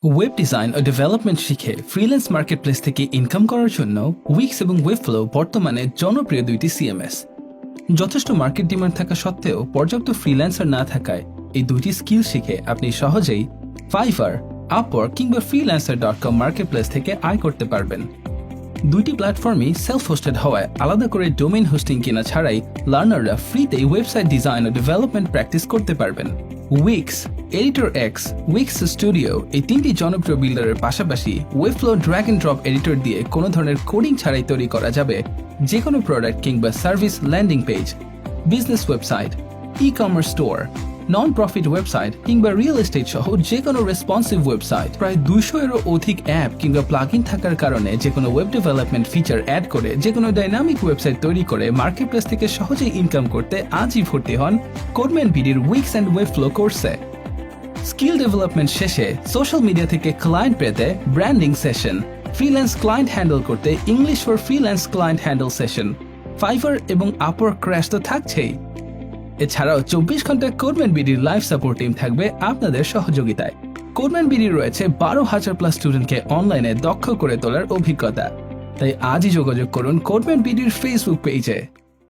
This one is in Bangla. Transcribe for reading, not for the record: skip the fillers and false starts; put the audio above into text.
ওয়েব ডিজাইন ও ডেভেলপমেন্ট শিখে ফ্রিল্যান্স মার্কেটপ্লেস থেকে ইনকাম করার জন্য উইক্স এবং ওয়েবফ্লো বর্তমানে জনপ্রিয় দুইটি সিএমএস। যথেষ্ট মার্কেট ডিমান্ড থাকা সত্ত্বেও পর্যাপ্ত ফ্রিল্যান্সার না থাকায় এই দুইটি স্কিল শিখে আপনি সহজেই ফাইভার, আপওয়ার্ক কিংবা freelancer.com মার্কেটপ্লেস থেকে আয় করতে পারবেন। দুইটি প্ল্যাটফর্মই সেলফ হোস্টেড হওয়ায় আলাদা করে ডোমেইন হোস্টিং কেনা ছাড়াই লার্নাররা ফ্রিতেই ওয়েবসাইট ডিজাইন ও ডেভেলপমেন্ট প্র্যাকটিস করতে পারবেন। Weeks, editor x, weeks studio এই তিনটি জনপ্রিয় বিল্ডারের পাশাপাশি ওয়েবফ্লো ড্র্যাগ এন্ড ড্রপ এডিটর দিয়ে কোনো ধরনের কোডিং ছাড়াই তৈরি করা যাবে যে কোনো প্রোডাক্ট কিংবা service landing page, business website, e commerce store, non profit website কিংবা রিয়েল এস্টেট সহ যে কোনো রেসপন্সিভ ওয়েবসাইট। প্রায় 200-এরও অধিক অ্যাপ কিংবা প্লাগইন থাকার কারণে যে কোনো ওয়েব ডেভেলপমেন্ট ফিচার অ্যাড করে যে কোনো ডাইনামিক ওয়েবসাইট তৈরি করে মার্কেটপ্লেস থেকে সহজেই ইনকাম করতে আজই ভর্তি হন কোডম্যান বিডির উইক্স অ্যান্ড ওয়েবফ্লো কোর্সে। স্কিল ডেভেলপমেন্ট শেষে সোশ্যাল মিডিয়া থেকে ক্লায়েন্ট পেতে branding session, freelance client handle করতে English for freelance client handle session, Fiverr এবং আপওয়ার্ক ক্র্যাশ তো থাকছেই। এছাড়াও 24 ঘন্টা কোডম্যান বিডির লাইভ সাপোর্ট টিম থাকবে আপনাদের সহযোগিতায়। কোডম্যান বিডির রয়েছে 12,000+ স্টুডেন্টকে অনলাইনে দক্ষ করে তোলার অভিজ্ঞতা। তাই আজই যোগাযোগ করুন কোডম্যান বিডির ফেসবুক পেজে।